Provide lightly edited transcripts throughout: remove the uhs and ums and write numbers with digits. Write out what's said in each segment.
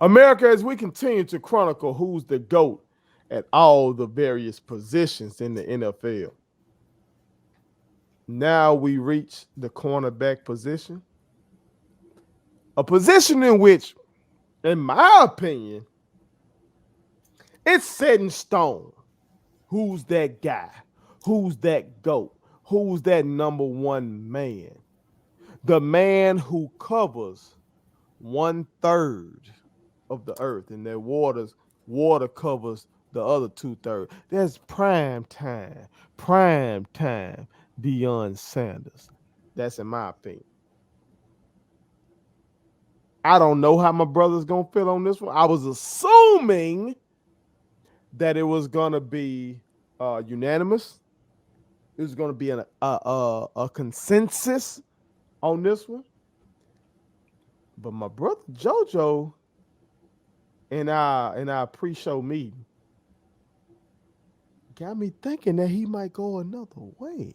America, as we continue to chronicle who's the GOAT at all the various positions in the NFL, now we reach the cornerback position, a position in which, in my opinion, it's set in stone. Who's that guy? Who's that GOAT? Who's that number one man? The man who covers 1/3 of the earth, and that water covers the other 2/3. That's prime time, Deion Sanders. That's in my opinion. I don't know how my brother's gonna feel on this one. I was assuming that it was gonna be unanimous. It was gonna be a consensus on this one. But my brother JoJo in our pre-show meeting got me thinking that he might go another way.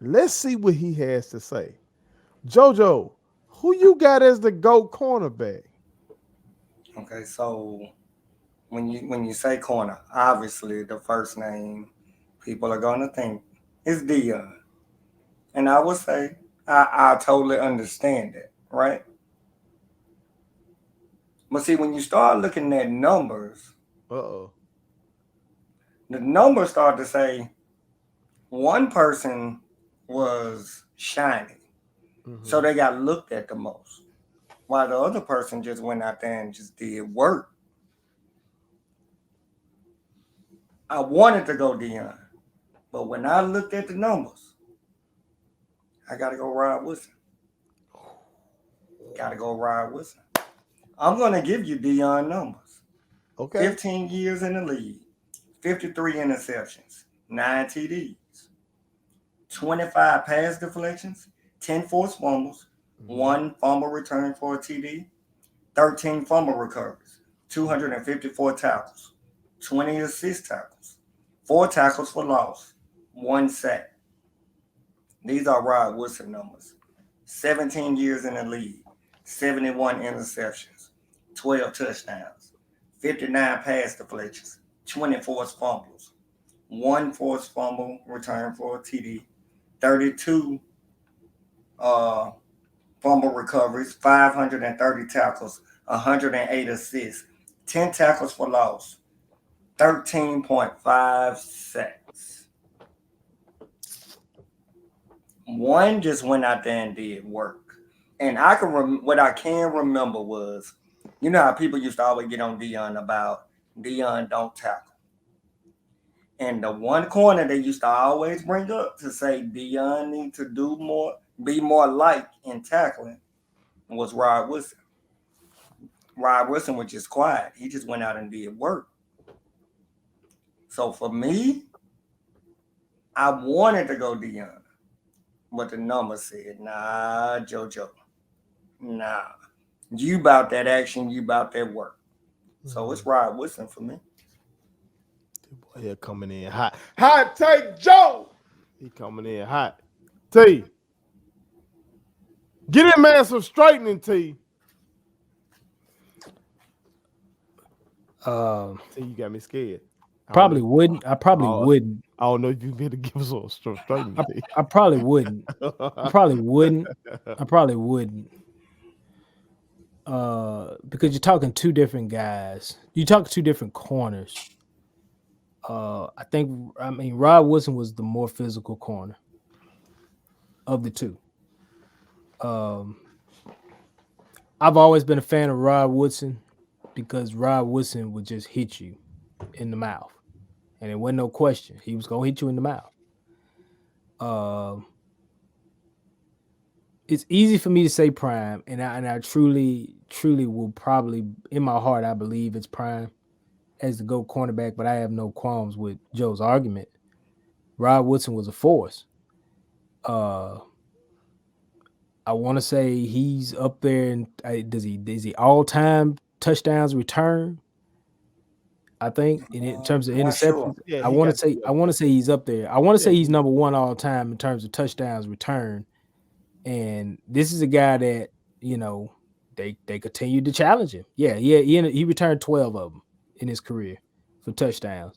Let's see what he has to say. JoJo, who you got as the GOAT cornerback? Okay, so when you say corner, obviously the first name people are gonna think is Dion, and I would say I totally understand it, right? But see, when you start looking at numbers, Uh-oh. the numbers start to say one person was shining, so Mm-hmm. they got looked at the most, while the other person just went out there and just did work. I wanted to go Dion, but when I looked at the numbers, I gotta go Rod Wilson. Gotta go Rod Wilson. I'm gonna give you Dion numbers. Okay. 15 years in the league, 53 interceptions, 9 TDs, 25 pass deflections, 10 forced fumbles, Mm-hmm. one fumble return for a TD, 13 fumble recoveries, 254 tackles, 20 assist tackles, 4 tackles for loss, 1 sack. These are Rod Wilson numbers. 17 years in the league, 71 interceptions, 12 touchdowns, 59 pass deflections, 20 forced fumbles, 1 forced fumble return for a TD, 32 uh, fumble recoveries, 530 tackles, 108 assists, 10 tackles for loss, 13.5 sacks. One just went out there and did work. And what I can remember was, you know how people used to always get on Dion about Dion don't tackle. And the one corner they used to always bring up to say Dion need to do more, be more like in tackling was Rod Wilson. Rod Wilson was just quiet. He just went out and did work. So for me, I wanted to go Dion, but the number said, nah, JoJo, nah. You about that action, you about that work. So Mm-hmm. it's Rod Wilson for me. Boy, here coming in hot. Hot take Joe. He coming in hot. T. Get him man some straightening, T. Um, T, you got me scared. I don't know. Probably wouldn't. I probably I, wouldn't. I don't know if you better give us a straightening, I, T. I probably wouldn't. I probably wouldn't. I probably wouldn't. Because you're talking two different guys. You talk two different corners. I mean Rod Wilson was the more physical corner of the two. Um, I've always been a fan of Rod Woodson because Rod Woodson would just hit you in the mouth, and it wasn't no question. He was gonna hit you in the mouth. Um, it's easy for me to say prime, and I truly will probably in my heart I believe it's prime as the GOAT cornerback, but I have no qualms with Joe's argument. Rod Woodson was a force. Uh, I want to say he's up there, and does he all time touchdowns return? I think in terms of Not sure. interceptions, Yeah, I he want to got say yeah, I want to say he's up there. I want to yeah. say he's number one all time in terms of touchdowns return. And this is a guy that you know they continued to challenge him. Yeah, he returned 12 of them in his career for touchdowns.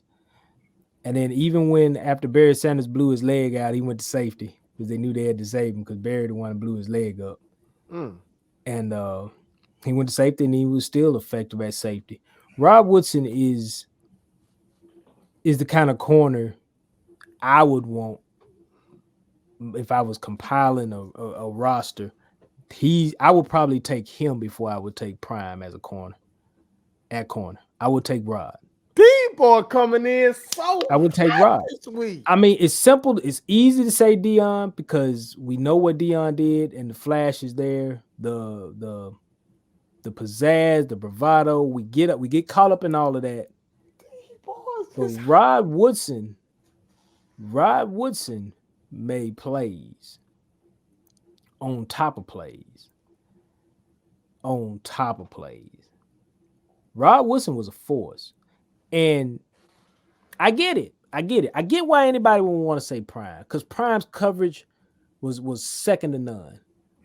And then even when after Barry Sanders blew his leg out, he went to safety because they knew they had to save him because Barry the one who blew his leg up. And he went to safety and he was still effective at safety. Rod Woodson is the kind of corner I would want if I was compiling a roster. I would probably take him before I would take Prime as a corner. At corner, I would take Rod. People coming in so. I would take Rod. Sweet. I mean, it's simple. It's easy to say Deion because we know what Deion did, and the flash is there. The pizzazz, the bravado. We get caught up in all of that. But Rod Woodson made plays on top of plays. On top of plays. Rod Woodson was a force. And I get it. I get why anybody would want to say Prime, because Prime's coverage was second to none.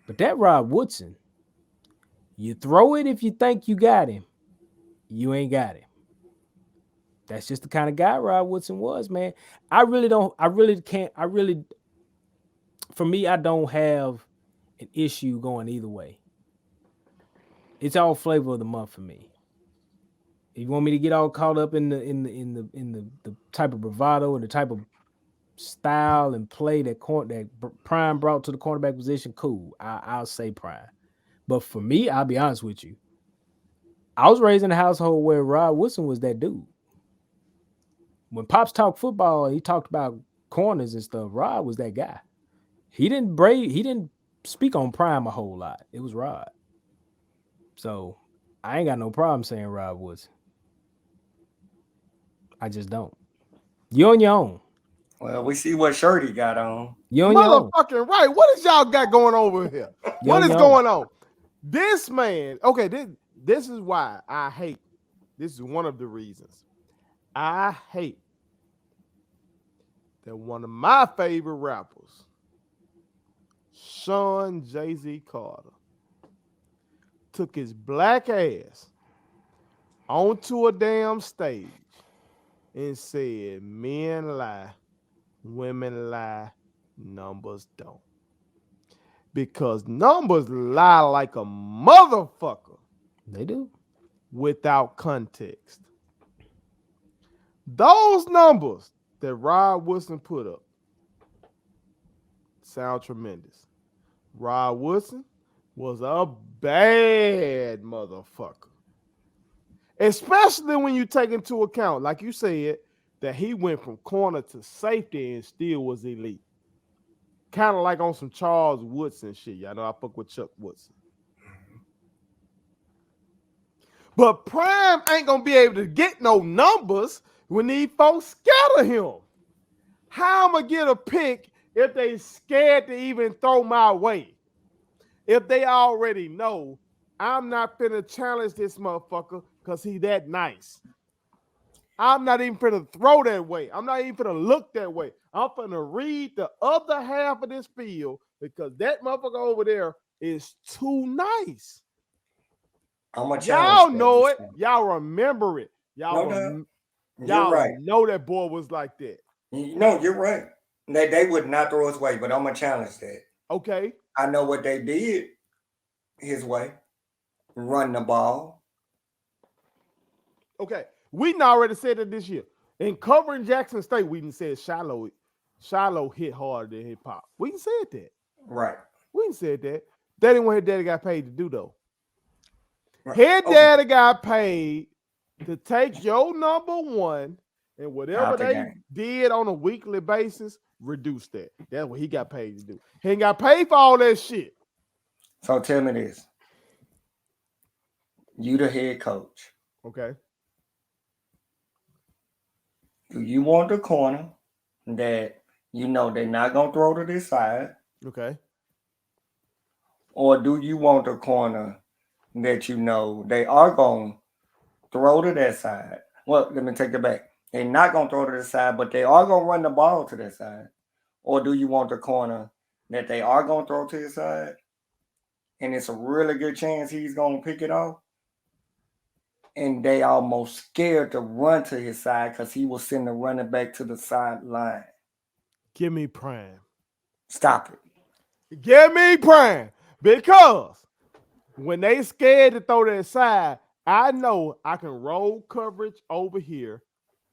But that Rod Woodson, you throw it if you think you got him. You ain't got him. That's just the kind of guy Rod Woodson was, man. For me, I don't have an issue going either way. It's all flavor of the month for me. If you want me to get all caught up in the type of bravado and the type of style and play that Prime brought to the cornerback position, cool. I'll say Prime. But for me, I'll be honest with you. I was raised in a household where Rod Woodson was that dude. When Pops talked football, he talked about corners and stuff. Rod was that guy. He didn't speak on Prime a whole lot. It was Rod. So I ain't got no problem saying Rod Woodson. I just don't. You on your own. Well, we see what shirt he got on. You on your own. Motherfucking right. What is y'all got going over here? What is going on? This man, okay, this is why I hate. This is one of the reasons. I hate that one of my favorite rappers, Sean Jay-Z Carter, took his black ass onto a damn stage and said, men lie, women lie, numbers don't. Because numbers lie like a motherfucker. They do. Without context. Those numbers that Rod Woodson put up sound tremendous. Rod Woodson was a bad motherfucker. Especially when you take into account, like you said, that he went from corner to safety and still was elite. Kind of like on some Charles Woodson shit. Y'all know I fuck with Chuck Woodson. But Prime ain't going to be able to get no numbers when these folks scatter him. How am I going to get a pick if they scared to even throw my way? If they already know I'm not finna challenge this motherfucker because he that nice. I'm not even finna throw that way. I'm not even finna look that way. I'm finna read the other half of this field because that motherfucker over there is too nice. Y'all know it. Y'all remember it. Y'all right. know that boy was like that. No, you're right. They would not throw his way, but I'm going to challenge that. Okay. I know what they did his way. Run the ball. Okay. We done already said that this year. In covering Jackson State, we done said Shiloh hit harder than hip hop. We done said that. Right. We done said that. That ain't what his daddy got paid to do, though. Right. His daddy got paid to take your number one and whatever they did on a weekly basis, reduce that. That's what he got paid to do. He ain't got paid for all that shit. So tell me this. You the head coach. Okay. Do you want the corner that you know they're not going to throw to this side? Okay. Or do you want the corner that you know they are going to throw to that side? Well, let me take it back. They're not going to throw to the side, but they are going to run the ball to that side. Or do you want the corner that they are going to throw to the side and it's a really good chance he's gonna pick it off. And they almost scared to run to his side because he was sending the running back to the sideline. Give me Prime. Stop it. Give me Prime. Because when they scared to throw that side, I know I can roll coverage over here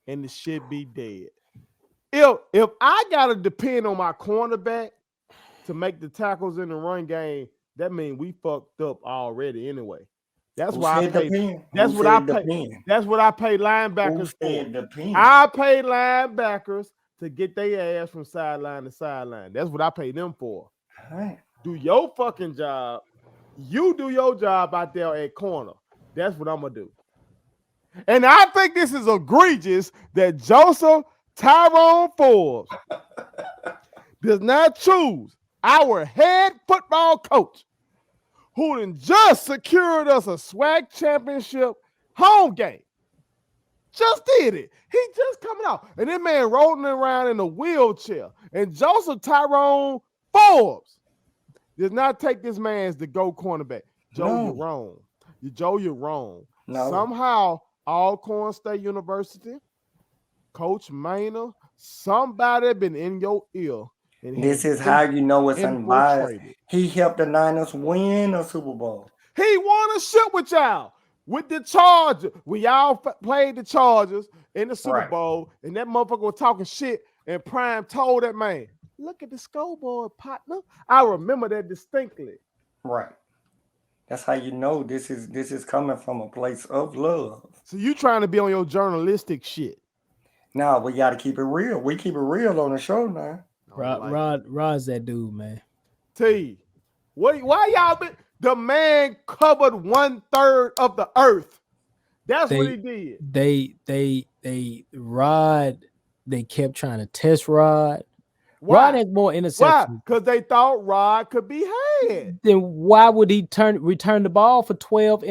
and the shit be dead. If I gotta depend on my cornerback to make the tackles in the run game, that means we fucked up already anyway. That's why I pay. That's what I pay. That's what I pay linebackers for. I pay linebackers to get their ass from sideline to sideline. That's what I pay them for. All right. Do your fucking job. You do your job out there at corner. That's what I'm gonna do. And I think this is egregious that Joseph Tyrone Forbes does not choose our head football coach, who done just secured us a SWAC championship home game. Just did it. He just coming out. And that man rolling around in a wheelchair. And Joseph Tyrone Forbes does not take this man as the go cornerback. Joe, you're wrong. You're wrong. No. Somehow, Alcorn State University, Coach Maynard, somebody been in your ear. This is how you know it's unbiased. He helped the Niners win a Super Bowl. He won a shit with y'all. With the Chargers. We y'all played the Chargers in the Super Bowl, and that motherfucker was talking shit, and Prime told that man, look at the scoreboard, partner. I remember that distinctly. Right. That's how you know this is coming from a place of love. So you trying to be on your journalistic shit. No, we got to keep it real. We keep it real on the show now. Rod's that dude, man. T, why y'all been? The man covered 1/3 of the earth. That's what he did. Rod. They kept trying to test Rod. Why? Rod has more interceptions. Why? Because they thought Rod could be had. Then why would he return the ball for 12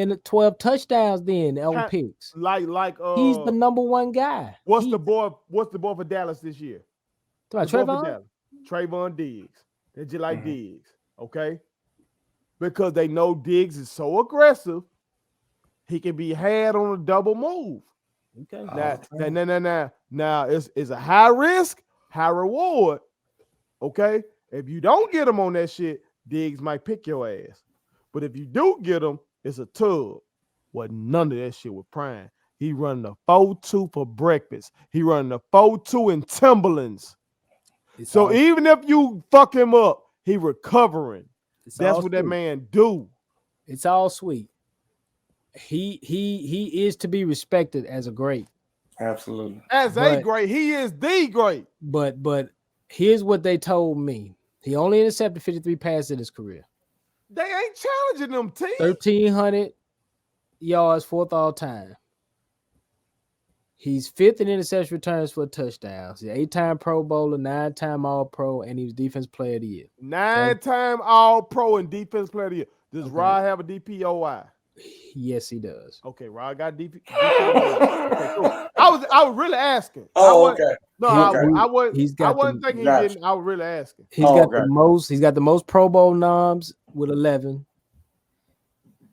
touchdowns then on picks? Like he's the number one guy. What's the boy for Dallas this year? Trayvon Diggs. They just like Diggs, okay? Because they know Diggs is so aggressive, he can be had on a double move. Okay. Now it's a high risk, high reward. Okay. If you don't get him on that shit, Diggs might pick your ass. But if you do get him, it's a tub. Well, none of that shit with Prime. He running the 4-2 for breakfast. He running the 4-2 in Timberlands. So even if you fuck him up, he recovering. That's what that man do. It's all sweet. He is to be respected as a great. Absolutely. A great. He is the great. But here's what they told me. He only intercepted 53 passes in his career. They ain't challenging them, team. 1,300 yards, 4th all time. He's 5th in interception returns for touchdowns. He's 8-time Pro Bowler, 9-time All-Pro, and he was Defense Player of the Year. 9-time All-Pro and Defense Player of the Year. Does Rod have a DPOI? Yes, he does. Okay, Rod got DPOI. Okay, cool. I was really asking. Okay. No, I wasn't thinking he didn't. I was really asking. He's got the most Pro Bowl noms with 11.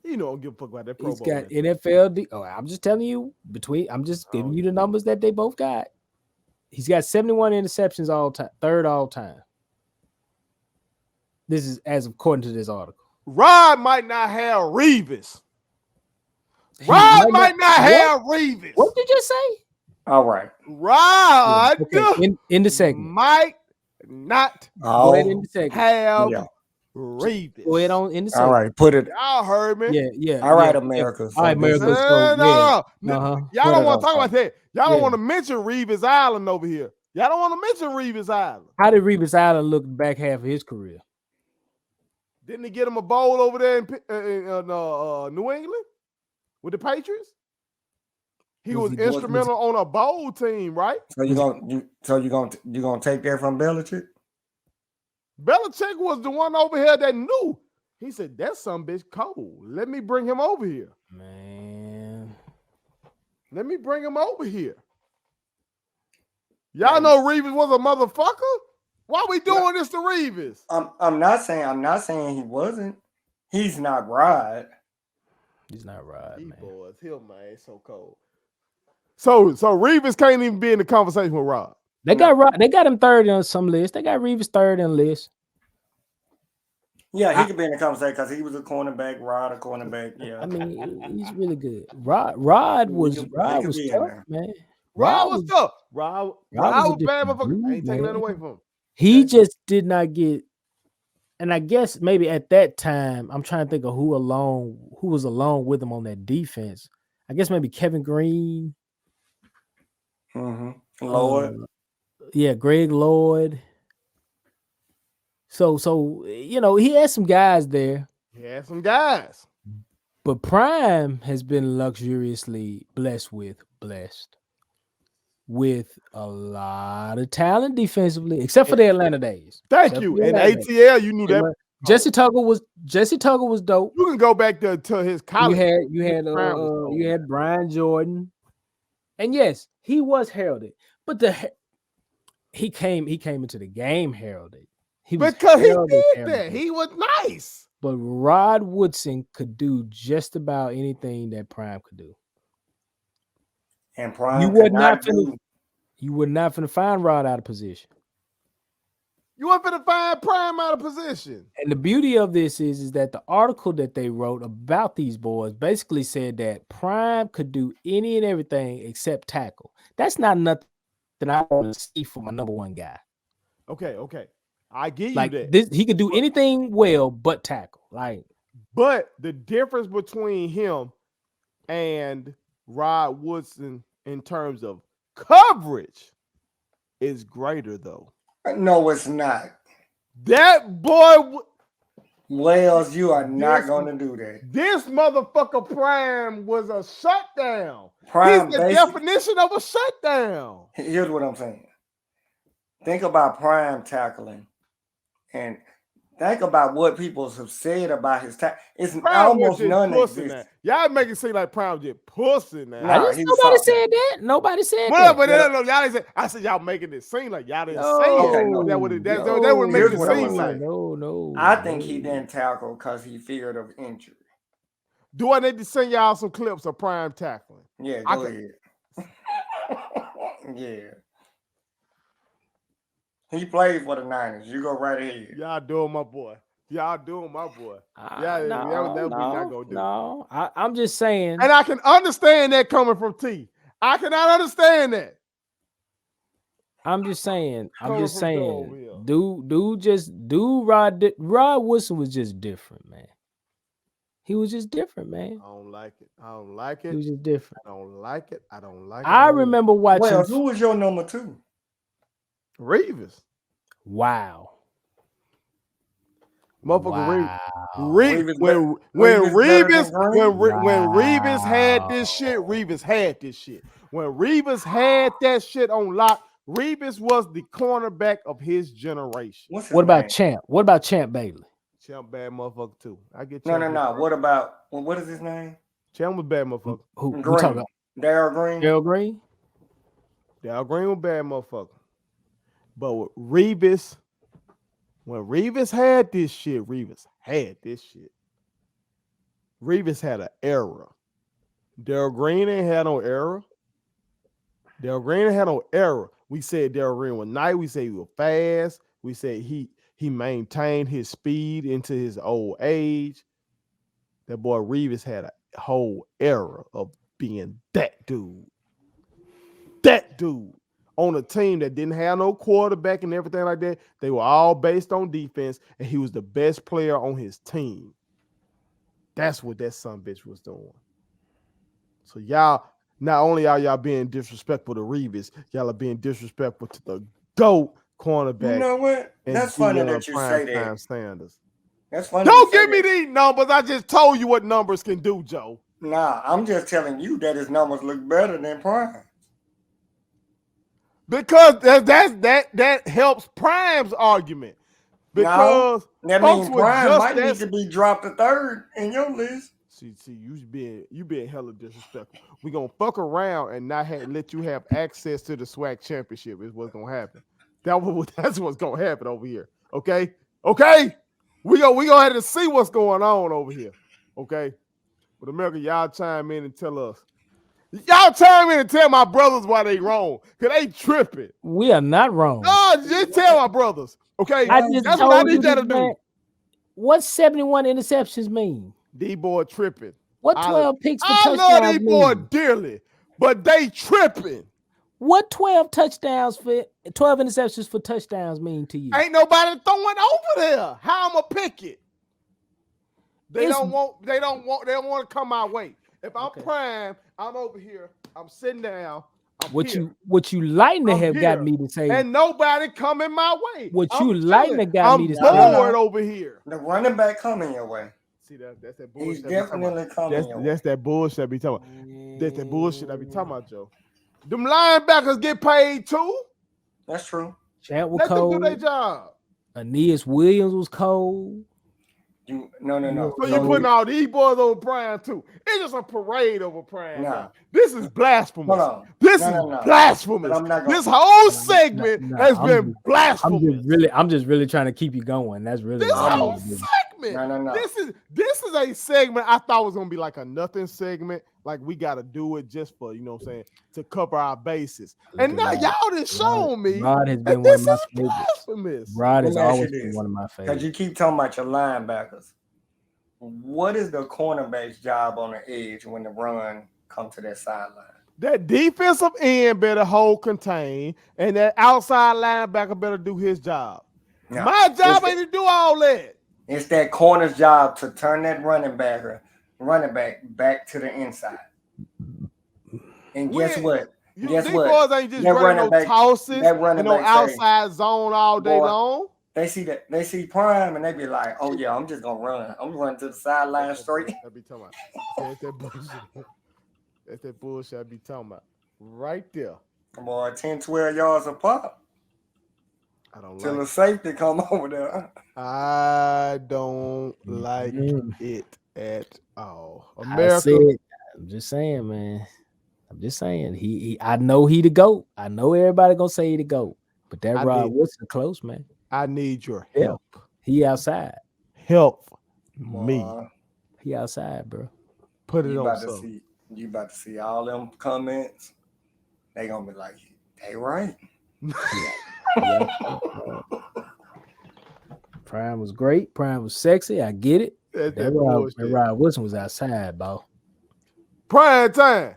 You don't give a fuck about that Pro Bowl. He's got NFL. I'm just telling you. I'm just giving you the numbers that they both got. He's got 71 interceptions all time, 3rd all time. This is as according to this article. Rod might not have Revis. Rod might not have Revis. What did you say? All right. Rod in the segment might not have Revis. Go ahead on in the segment. All right, put it. Y'all heard me. Yeah. All right, America. All right, America. No. Y'all don't want to talk about that. Y'all don't want to mention Revis Island over here. Y'all don't want to mention Revis Island. How did Revis Island look back half of his career? Didn't he get him a bowl over there in New England with the Patriots? He was instrumental on a bowl team, right? So you gonna take that from Belichick? Belichick was the one over here that knew. He said, "That's some bitch cold. Let me bring him over here, man. Let me bring him over here." Y'all know Revis was a motherfucker. Why we doing this to Revis? I'm not saying he wasn't. He's not Rod. He's not right, He man. boys, him man, so cold. So Revis can't even be in the conversation with Rod. They got Rod, they got him third on some list. They got Reeves third on the list. Yeah, he could be in the conversation because he was a cornerback. Rod a cornerback. Yeah, I mean, he's really good. Rod was could tough, be in there. man. Rod was tough. Rod was a bad, different motherfucker. I dude, ain't taking man. that away from him. He just did not get. And I guess maybe at that time, I'm trying to think of who was along with him on that defense. I guess maybe Kevin Green. Lord. Yeah, Greg Lloyd. So he had some guys there, He had some guys. but Prime has been luxuriously blessed with a lot of talent defensively, except for the Atlanta days. Thank you. And ATL, you knew that. Jesse Tuggle was dope. You can go back to his college. You had Brian Jordan, and yes, he was heralded, but he came into the game heralded. Because he did that. He was nice. But Rod Woodson could do just about anything that Prime could do. And Prime you were not finna find Rod out of position. You weren't finna find Prime out of position. And the beauty of this is that the article that they wrote about these boys basically said that Prime could do any and everything except tackle. That's not nothing that I want to see for my number one guy. Okay. I give you like that. He could do anything well but tackle. But the difference between him and Rod Woodson in terms of coverage is greater, though. No, it's not. That boy, Wells, you are not going to do that. This motherfucker Prime was a shutdown. Prime, he's the definition of a shutdown. Here's what I'm saying. Think about Prime tackling. And think about what people have said about his tackle. It's Prime almost non-existent. Y'all make it seem like Prime just pussy now. Nobody said that. Nobody said that. But y'all didn't say. I said y'all making it seem like y'all didn't say it. That would make it seem like. No. I think he didn't tackle because he feared of injury. Do I need to send y'all some clips of Prime tackling? Yeah, go ahead. Yeah. He played for the Niners. You go right ahead. Y'all doing my boy. That would be not gonna do. No, I'm just saying. And I can understand that coming from T. I cannot understand that. I'm just saying. Rod Woodson was just different, man. He was just different, man. I don't like it. He was just different. I don't like it. I remember watching. Well, who was your number two? Reeves. Wow. Motherfucker, Reeves. When Reeves had this shit, Reeves had this shit. When Reeves had that shit on lock, Reeves was the cornerback of his generation. What about Champ? What about Champ Bailey? Champ bad motherfucker too. I get Champ. No. What is his name? Champ was bad motherfucker. Who talking about? Darryl Green. Darryl Green was bad motherfucker. But with Reeves, when Reeves had this shit, Reeves had an era. Darryl Green ain't had no era. We said Darryl Green was nice. We said he was fast. We said he maintained his speed into his old age. That boy Reeves had a whole era of being that dude. On a team that didn't have no quarterback and everything like that. They were all based on defense, and he was the best player on his team. That's what that son bitch was doing. So y'all, not only are y'all being disrespectful to Reeves, y'all are being disrespectful to the GOAT cornerback. You know what? That's funny that you say that. Standards. That's funny. Don't give me these numbers. I just told you what numbers can do, Joe. Nah, I'm just telling you that his numbers look better than Prime. Because that helps Prime's argument. Because that means Prime might need to be dropped to third in your list. See, you being hella disrespectful. We gonna fuck around and not let you have access to the SWAC championship is what's gonna happen. That's what's gonna happen over here. Okay. We gonna have to see what's going on over here. Okay. But America, y'all chime in and tell us. Y'all chime in and tell my brothers why they wrong. Cause they tripping. We are not wrong. No, just tell my brothers. Okay. I just That's what I told need you y'all to man, do. what 71 interceptions mean? D-boy tripping. What 12 picks for I love touchdowns these boys mean? dearly, but they tripping. What 12 interceptions for touchdowns mean to you? Ain't nobody throwing over there. How I'ma pick it? They don't want to come my way. If I'm prime, I'm over here. I'm sitting down. What you lighten to have got me to say, and nobody coming my way. What you lighten to got me to say, I'm bored over here. The running back coming your way. See that's that bullshit. He's definitely coming your way. That's that bullshit I be talking about. That's that bullshit I be talking about, Joe. Them linebackers get paid too. That's true. Champ was Let cold. them do their job. Aeneas Williams was cold. No. So you putting all these boys over prime too. It's just a parade over prime. Nah. This is blasphemous. Hold on. This is blasphemous. This whole segment has been blasphemous. I'm just really trying to keep you going. That's really this whole segment. No. This is a segment I thought was gonna be like a nothing segment. Like we gotta do it just for, you know what I'm saying, to cover our bases. And now y'all done shown me Rod has been this one of is my favorites. blasphemous. Rod has always been one of my favorites. Because you keep talking about your linebackers. What is the cornerback's job on the edge when the run comes to that sideline? That defensive end better hold contain, and that outside linebacker better do his job. No, my job ain't to do all that. It's that corner's job to turn that running back back to the inside. And guess what? Guess what? Boys ain't just running no tosses and no outside zone all day long. They see prime and they be like, "Oh yeah, I'm just gonna run. I'm running to the sideline straight." I be talking about. That's that bullshit. That's that bullshit I be talking about. Right there. Come on, 10, 12 yards a pop. I don't till like the safety come over there. I don't like it at all. America. I'm just saying, man. I'm just saying. He I know he the GOAT. I know everybody gonna say he the GOAT. But that Rod Wilson close, man. I need your help. He outside. Help me. He outside, bro. Put it on something. You about to see all them comments. They gonna be like, they right. Prime was great. Prime was sexy. I get it. That Rod Wilson was outside, bro. Prime time.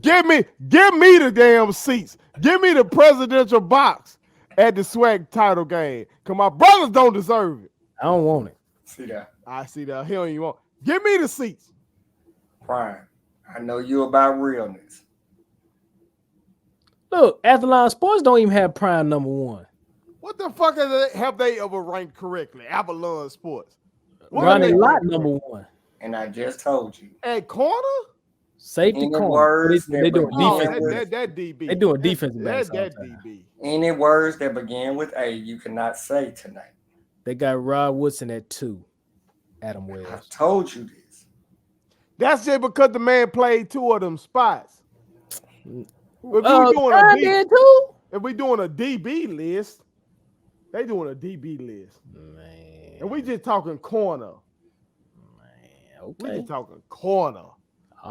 Give me the damn seats. Give me the presidential box at the SWAC title game. Because my brothers don't deserve it. I don't want it. See that? I see that. He don't even want. Give me the seats. Prime. I know you about realness. Look, Athlon Sports don't even have Prime number 1. What the fuck have they ever ranked correctly? Avalon Sports. Ronnie Lott number 1. And I just told you. At corner? Safety corner. They doing defense. That DB. They doing defensive backs. That DB. Any words that begin with A you cannot say tonight. They got Rod Woodson at 2. Adam Wells. I told you this. That's just because the man played 2 of them spots. If we doing a DB list, they doing a DB list. Man. And we just talking corner. Man, okay. We just talking corner.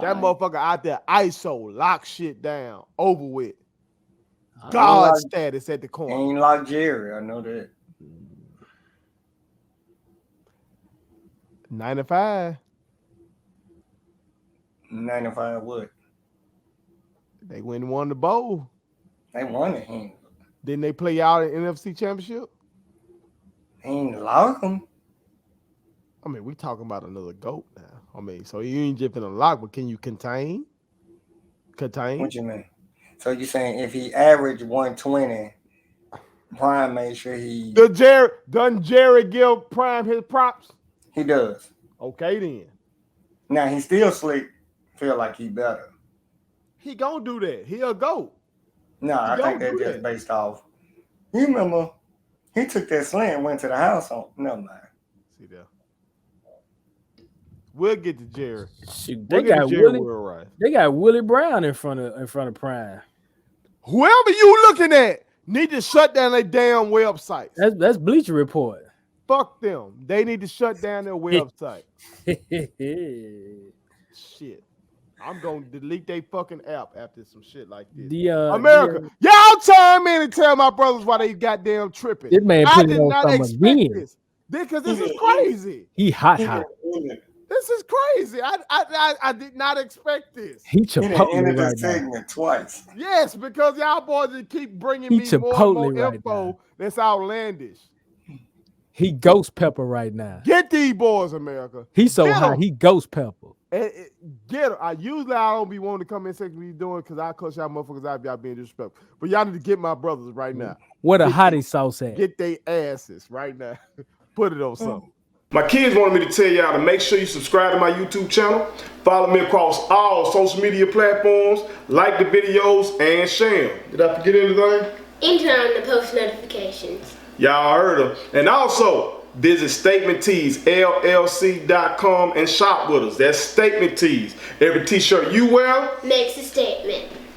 That motherfucker out there ISO, lock shit down, over with. God status at the corner. Ain't like Jerry, I know that. 95. 95 what? They went and won the bowl. They won it. Didn't they play y'all in NFC Championship? Ain't lock them. I mean, we talking about another GOAT now. I mean, so you ain't just in a lock, but can you contain? What you mean? So you saying if he averaged 120, Prime made sure he... Doesn't Jerry give Prime his props? He does. Okay, then. Now, he still feel like he better. He gonna do that. He a GOAT. No, I think that's just based off. You remember, he took that slant and went to the house on... Never mind. See that. We'll get to Jerry. Shoot, they got Willie Brown in front of Prime. Whoever you looking at need to shut down their damn websites. That's Bleacher Report. Fuck them. They need to shut down their website. Shit. I'm gonna delete their fucking app after some shit like this. America, y'all chime in and tell my brothers why they goddamn tripping. This man I put it did on not some expect again. this. Because this is crazy. He hot. This is crazy. I did not expect this. He He done Chipotle ended right this now. segment twice. Yes, because y'all boys just keep bringing He me more and more Chipotle right info now. that's outlandish. He ghost pepper right now. Get these boys, America. He so Get hot. 'em. He ghost pepper. Get them. I don't be wanting to come in and say what you doing because I cuss y'all motherfuckers out if y'all being disrespectful. But y'all need to get my brothers right now. Where the hottie sauce at? Get they asses right now. Put it on something. My kids wanted me to tell y'all to make sure you subscribe to my YouTube channel, follow me across all social media platforms, like the videos, and share them. Did I forget anything? And turn on the post notifications. Y'all heard them. And also, visit Statement Tees, LLC.com, and shop with us. That's Statement Tees. Every t-shirt you wear Makes a statement.